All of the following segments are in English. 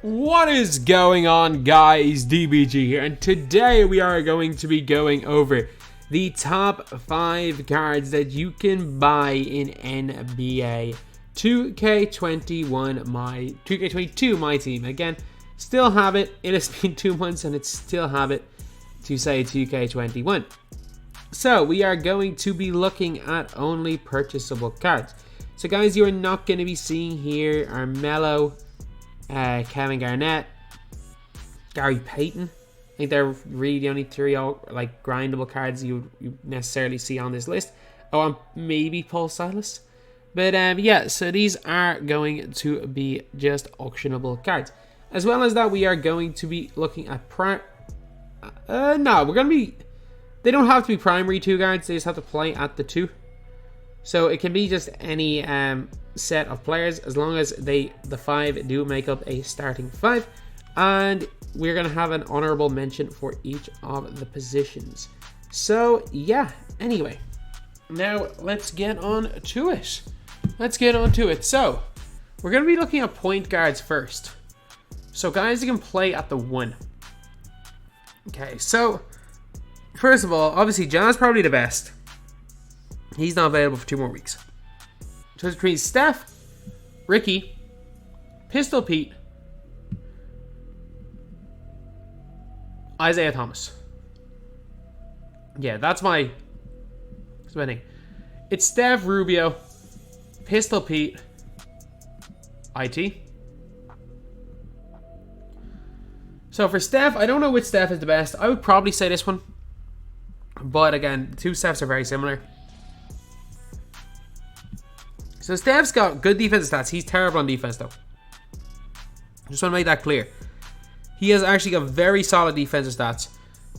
What is going on, guys? DBG here, and today we are going to be going over the top 5 cards that you can buy in NBA 2K22 MyTEAM. Again, still have it. It has been 2 months and it's still have it to say 2K21. So we are going to be looking at only purchasable cards. So guys, you are not going to be seeing here our Melo, Kevin Garnett, Gary Payton. I think they're really the only 3 like grindable cards you necessarily see on this list. Oh, and maybe Paul Silas. But yeah, so these are going to be just auctionable cards. As well as that, we are going to be looking at we're going to be... They don't have to be primary 2 cards, they just have to play at the 2. So it can be just any set of players as long as the 5 do make up a starting 5. And we're going to have an honorable mention for each of the positions. So yeah, anyway, now let's get on to it. So we're going to be looking at point guards first. So guys, you can play at the 1. Okay, so first of all, obviously John's probably the best. He's not available for 2 more weeks. So it's between Steph, Ricky, Pistol Pete, Isaiah Thomas. Yeah, that's my thing. It's Steph, Rubio, Pistol Pete, IT. So for Steph, I don't know which Steph is the best. I would probably say this one. But again, the 2 Stephs are very similar. So Steph's got good defensive stats. He's terrible on defense though. Just want to make that clear. He has actually got very solid defensive stats.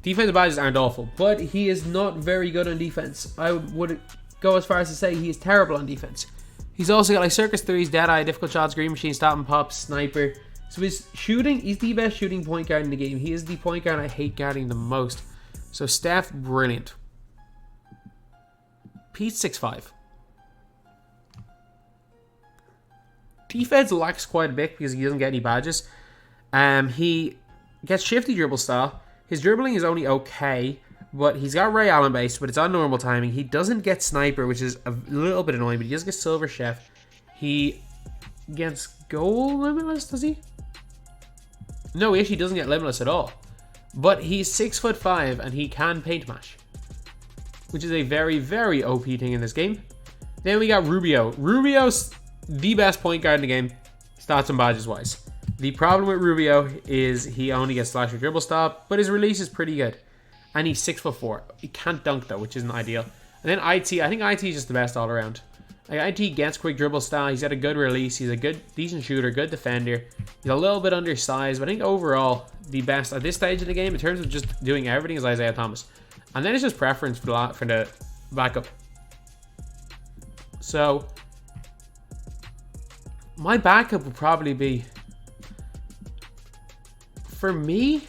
Defensive badges aren't awful, but he is not very good on defense. I would go as far as to say he is terrible on defense. He's also got like Circus 3s, Deadeye, Difficult Shots, Green Machine, Stop and Pop, Sniper. So his shooting, he's the best shooting point guard in the game. He is the point guard I hate guarding the most. So Steph, brilliant. Pete's 6'5". Defense lacks quite a bit because he doesn't get any badges. He gets shifty dribble style. His dribbling is only okay, but he's got Ray Allen base, but it's on normal timing. He doesn't get sniper, which is a little bit annoying, but he does get silver chef. He gets goal limitless, does he? No, he actually doesn't get limitless at all. But he's 6'5" and he can paint mash, which is a very, very OP thing in this game. Then we got Rubio. Rubio's the best point guard in the game, stats and badges wise. The problem with Rubio is he only gets slash or dribble stop, but his release is pretty good. And he's 6'4". He can't dunk though, which isn't ideal. And then IT, I think IT is just the best all around. Like IT gets quick dribble style, he's got a good release, he's a good, decent shooter, good defender. He's a little bit undersized, but I think overall the best at this stage of the game in terms of just doing everything is Isaiah Thomas. And then it's just preference for the backup. So my backup would probably be, for me,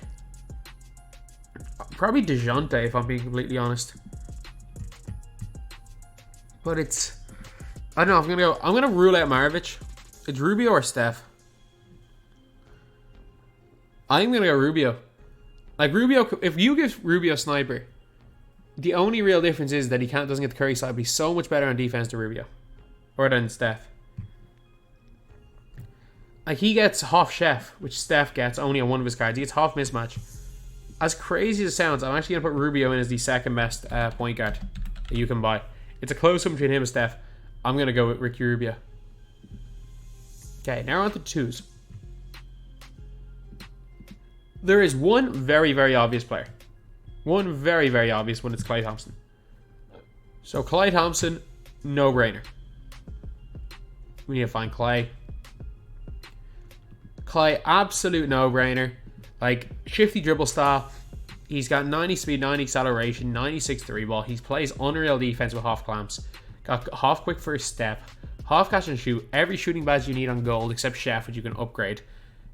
probably DeJounte, if I'm being completely honest. But it's, I don't know, I'm gonna rule out Maravich. It's Rubio or Steph. I'm gonna go Rubio. Like Rubio, if you give Rubio sniper, the only real difference is that he doesn't get the Curry side, but he's so much better on defense than Rubio. Or than Steph. Like he gets half chef, which Steph gets only on one of his cards. He gets half mismatch. As crazy as it sounds, I'm actually going to put Rubio in as the second best point guard that you can buy. It's a close one between him and Steph. I'm going to go with Ricky Rubio. Okay, now on to 2s. There is one very, very obvious player. One very, very obvious one. It's Klay Thompson. So Klay Thompson, no-brainer. We need to find Klay. Klay, absolute no-brainer. Like, shifty dribble style. He's got 90 speed, 90 acceleration, 96 3-ball. He plays unreal defense with half clamps. Got half quick first step. Half catch and shoot. Every shooting badge you need on gold except chef, which you can upgrade.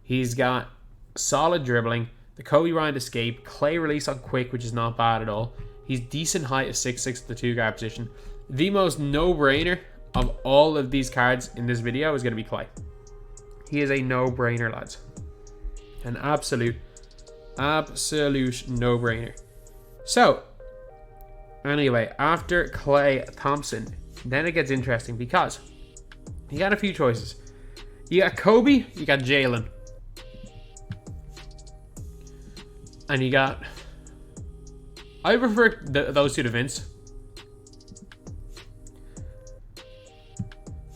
He's got solid dribbling. The Kobe Bryant escape. Klay release on quick, which is not bad at all. He's decent height of 6'6" at the 2-guard position. The most no-brainer of all of these cards in this video is going to be Klay. He is a no-brainer, lads. An absolute no-brainer. So, anyway, after Klay Thompson, then it gets interesting because you got a few choices. You got Kobe, you got Jalen. And you got... I prefer those two to Vince.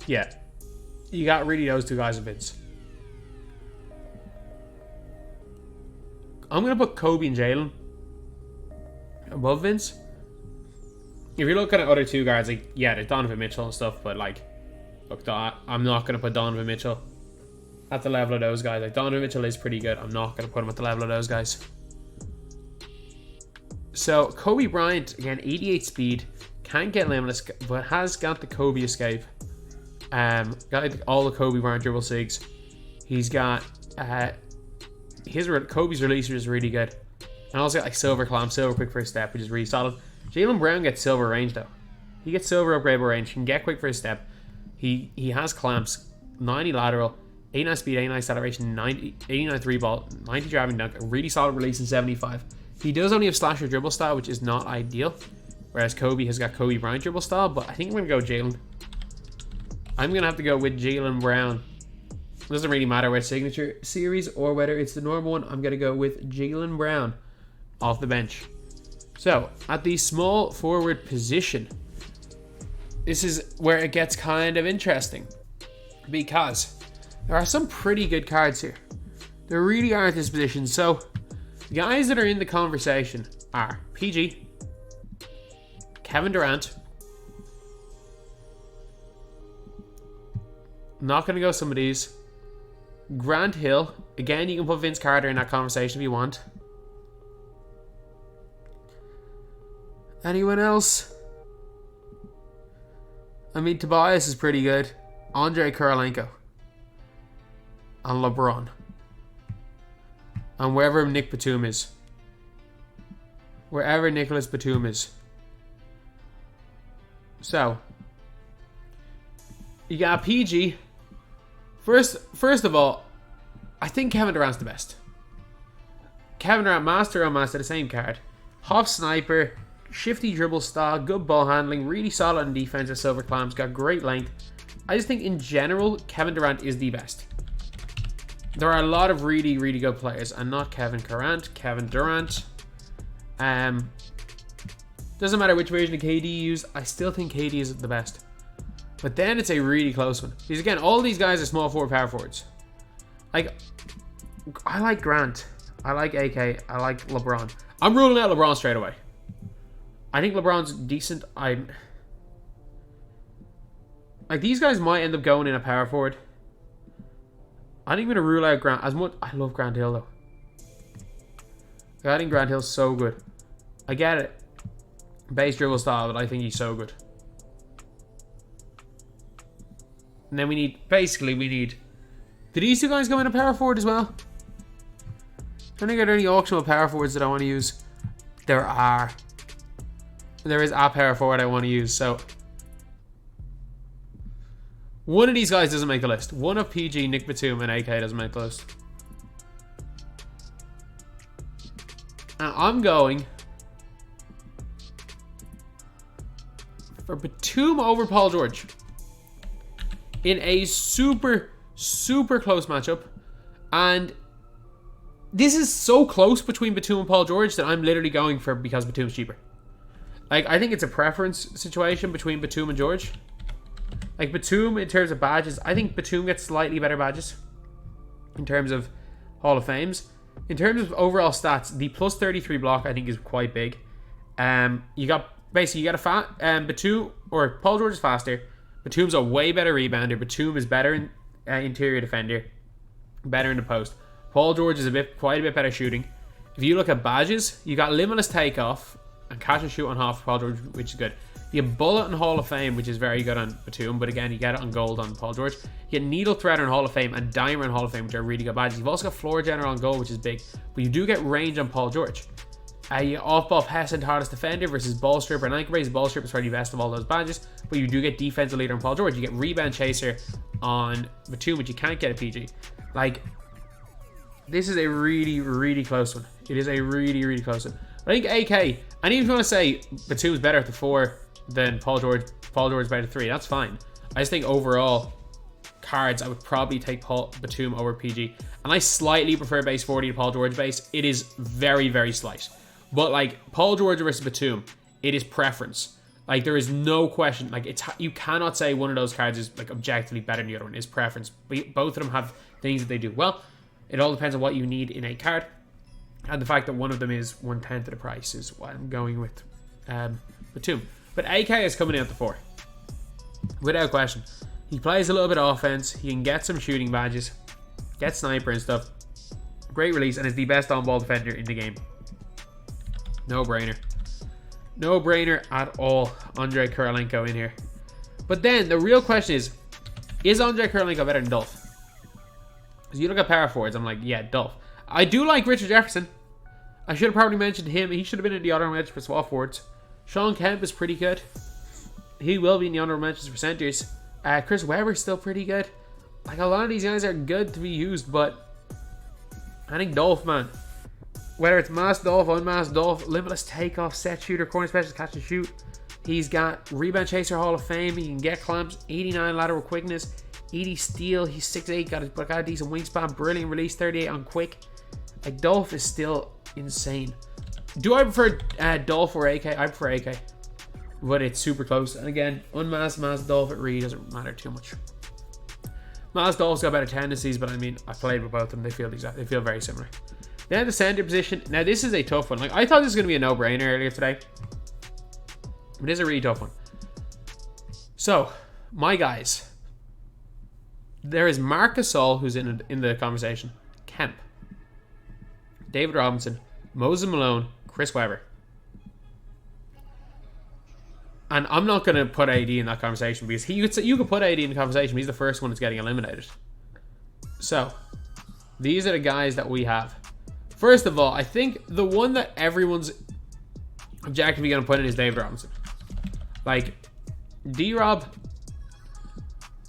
Yeah. You got really those two guys to Vince. I'm going to put Kobe and Jalen above Vince. If you're looking at other two guards, like, yeah, there's Donovan Mitchell and stuff, but, like, look, I'm not going to put Donovan Mitchell at the level of those guys. Like, Donovan Mitchell is pretty good. I'm not going to put him at the level of those guys. So, Kobe Bryant, again, 88 speed, can't get limitless, but has got the Kobe escape. Got like, all the Kobe Bryant dribble sigs. He's got Kobe's releaser is really good, and also got like silver clamp, silver quick first step, which is really solid. Jaylen Brown gets silver range though. He gets silver upgradable range. He can get quick first step. He has clamps, 90 lateral, 89 speed, 89 acceleration, 89 3 ball, 90 driving dunk, a really solid release in 75. He does only have slasher dribble style, which is not ideal, whereas Kobe has got Kobe Bryant dribble style. But I think I'm gonna go Jalen. I'm going to have to go with Jaylen Brown. It doesn't really matter whether it's signature series or whether it's the normal one. I'm going to go with Jaylen Brown off the bench. So, at the small forward position, this is where it gets kind of interesting, because there are some pretty good cards here. There really are at this position. So, the guys that are in the conversation are PG, Kevin Durant. Not going to go some of these. Grant Hill. Again, you can put Vince Carter in that conversation if you want. Anyone else? I mean, Tobias is pretty good. Andre Kirilenko. And LeBron. And wherever Nick Batum is. Wherever Nicholas Batum is. So, you got PG. First of all, I think Kevin Durant's the best. Kevin Durant, master on master, the same card. Half sniper, shifty dribble style, good ball handling, really solid in defense with silver clamps, got great length. I just think in general, Kevin Durant is the best. There are a lot of really, really good players, and not Kevin Durant. Doesn't matter which version of KD you use, I still think KD is the best. But then it's a really close one. Because again, all these guys are small forward, power forwards. Like, I like Grant. I like AK. I like LeBron. I'm ruling out LeBron straight away. I think LeBron's decent. Like, these guys might end up going in a power forward. I think I'm going to rule out Grant. As much, I love Grant Hill though. I think Grant Hill's so good. I get it. Base dribble style, but I think he's so good. And then we need... Do these two guys go in a power forward as well? I don't think there are any auctionable power forwards that I want to use. There are. There is a power forward I want to use, so... One of these guys doesn't make the list. One of PG, Nick Batum, and AK doesn't make the list. And I'm going... for Batum over Paul George. In a super, super close matchup. And this is so close between Batum and Paul George that I'm literally going for because Batum's cheaper. Like, I think it's a preference situation between Batum and George. Like, Batum, in terms of badges, I think Batum gets slightly better badges in terms of Hall of Fames. In terms of overall stats, the plus 33 block, I think, is quite big. You got a Batum, or Paul George is faster. Batum's a way better rebounder. Batum is better in interior defender, better in the post. Paul George is quite a bit better shooting. If you look at badges, you got limitless takeoff and catch and shoot on half for Paul George, which is good. You have bullet in Hall of Fame, which is very good on Batum, but again, you get it on gold on Paul George. You get needle threader in Hall of Fame and dimer in Hall of Fame, which are really good badges. You've also got floor general on gold, which is big, but you do get range on Paul George. You off-ball pass and hardest defender versus ball stripper and anchor base. Ball stripper is probably the best of all those badges, but you do get defensive leader on Paul George. You get rebound chaser on Batum, which you can't get at PG. Like, This is a really, really close one. It is a really, really close one. I think AK, and even if you want to say Batum's better at the 4 than Paul George better at the 3, that's fine. I just think overall, cards, I would probably take Batum over PG. And I slightly prefer base 40 to Paul George base. It is very, very slight. But like Paul George versus Batum, it is preference. Like there is no question. Like you cannot say one of those cards is like objectively better than the other one. It's preference. Both of them have things that they do well. It all depends on what you need in a card. And the fact that one of them is 1/10 of the price is what I'm going with Batum. But AK is coming out the 4. Without question. He plays a little bit of offense. He can get some shooting badges. Get sniper and stuff. Great release and is the best on-ball defender in the game. No brainer. No brainer at all. Andrei Kirilenko in here. But then the real question is Andrei Kirilenko better than Dolph? Because you look at power forwards, I'm like, yeah, Dolph. I do like Richard Jefferson. I should have probably mentioned him. He should have been in the honorable mentions for small forwards. Sean Kemp is pretty good. He will be in the honorable mentions for centers. Chris Webber's still pretty good. Like a lot of these guys are good to be used, but I think Dolph, man. Whether it's masked Dolph, unmasked Dolph, limitless takeoff, set shooter, corner specialist, catch and shoot. He's got rebound chaser Hall of Fame. He can get clamps, 89 lateral quickness, 80 steal. He's 6'8", got a decent wingspan, brilliant release, 38 on quick. Like Dolph is still insane. Do I prefer Dolph or AK? I prefer AK. But it's super close. And again, unmasked, masked Dolph, it really doesn't matter too much. Masked Dolph's got better tendencies, but I mean, I played with both of them. They feel very similar. Then the center position. Now this is a tough one. Like I thought this was going to be a no-brainer earlier today. It is a really tough one. So, my guys. There is Marc Gasol, who's in the conversation. Kemp. David Robinson. Moses Malone. Chris Webber. And I'm not going to put AD in that conversation because you could put AD in the conversation, but he's the first one that's getting eliminated. So, these are the guys that we have. First of all, I think the one that everyone's objectively going to put in is David Robinson. Like, D-Rob,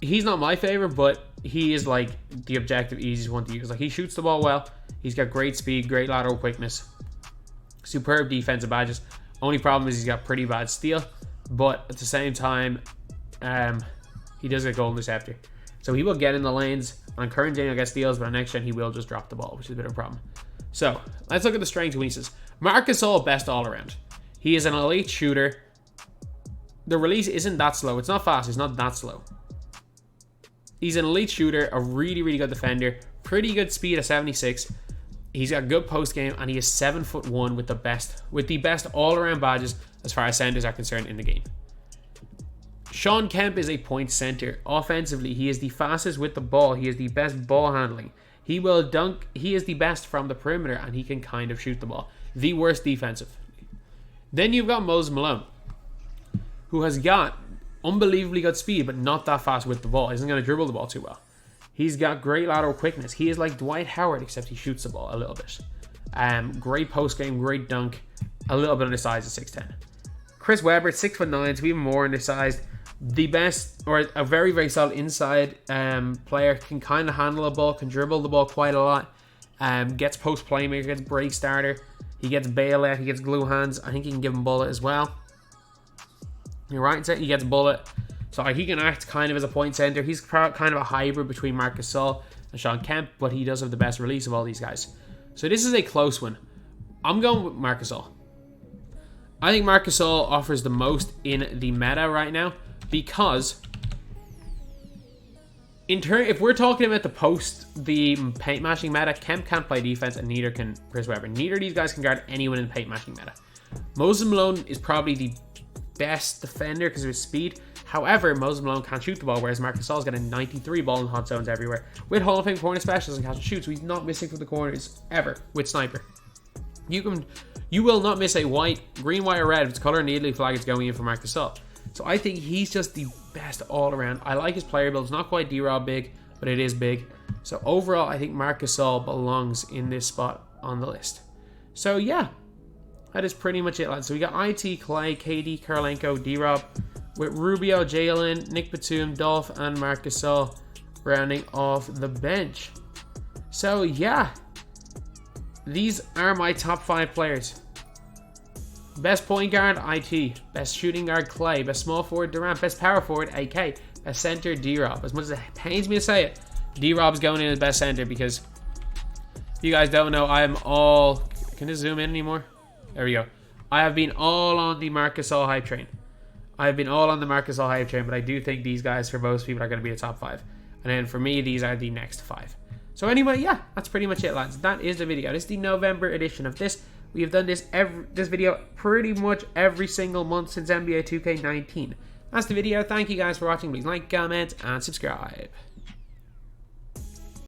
he's not my favorite, but he is like the objective easiest one to use. Like, he shoots the ball well. He's got great speed, great lateral quickness, superb defensive badges. Only problem is he's got pretty bad steal. But at the same time, he does get goal interceptor. So he will get in the lanes. On current gen, he'll get steals, but on next gen, he will just drop the ball, which is a bit of a problem. So let's look at the strengths and weaknesses. Marc Gasol, best all around. He is an elite shooter. The release isn't that slow. It's not fast. It's not that slow. He's an elite shooter, a really, really good defender. Pretty good speed at 76. He's got good post game, and he is 7'1" with the best all around badges as far as centers are concerned in the game. Sean Kemp is a point center. Offensively, he is the fastest with the ball. He is the best ball handling. He will dunk. He is the best from the perimeter, and he can kind of shoot the ball. The worst defensive. Then you've got Moses Malone, who has got unbelievably good speed, but not that fast with the ball. He isn't going to dribble the ball too well. He's got great lateral quickness. He is like Dwight Howard, except he shoots the ball a little bit. Great post game, great dunk. A little bit on the size of 6'10". Chris Webber, 6'9", so even more undersized. The best, or a very, very solid inside player. Can kind of handle the ball, can dribble the ball quite a lot. Gets post playmaker, gets break starter. He gets bailout, he gets glue hands. I think he can give him bullet as well. You're right, he gets bullet. So he can act kind of as a point center. He's kind of a hybrid between Marc Gasol and Sean Kemp, but he does have the best release of all these guys. So this is a close one. I'm going with Marc Gasol. I think Marc Gasol offers the most in the meta right now because if we're talking about the paint mashing meta, Kemp can't play defense and neither can Chris Webber. Neither of these guys can guard anyone in the paint mashing meta. Moses Malone is probably the best defender because of his speed. However, Moses Malone can't shoot the ball, whereas Marc Gasol's got a 93 ball in hot zones everywhere. With Hall of Fame corner specialists and catch and shoot, so he's not missing from the corners ever with sniper. You will not miss a green, white, or red. If it's color and the Italy flag, it's going in for Marc Gasol. So I think he's just the best all around. I like his player build. It's not quite D-Rob big, but it is big. So overall, I think Marc Gasol belongs in this spot on the list. So yeah, that is pretty much it, lads. So we got IT, Clay, KD, Kirilenko, D-Rob, with Rubio, Jalen, Nick Batum, Dolph, and Marc Gasol rounding off the bench. So yeah, these are my top 5 players. Best point guard, IT. Best shooting guard, Clay. Best small forward, Durant. Best power forward, AK. Best center, D-Rob. As much as it pains me to say it, D-Rob's going in as best center because if you guys don't know, I am all... Can I zoom in anymore? There we go. I have been all on the Marc Gasol hype train. I've been all on the Marc Gasol hype train, but I do think these guys, for most people, are going to be a top 5. And then for me, these are the next 5. So anyway, yeah, that's pretty much it, lads. That is the video. This is the November edition of this. We have done this video pretty much every single month since NBA 2K19. That's the video. Thank you guys for watching. Please like, comment, and subscribe.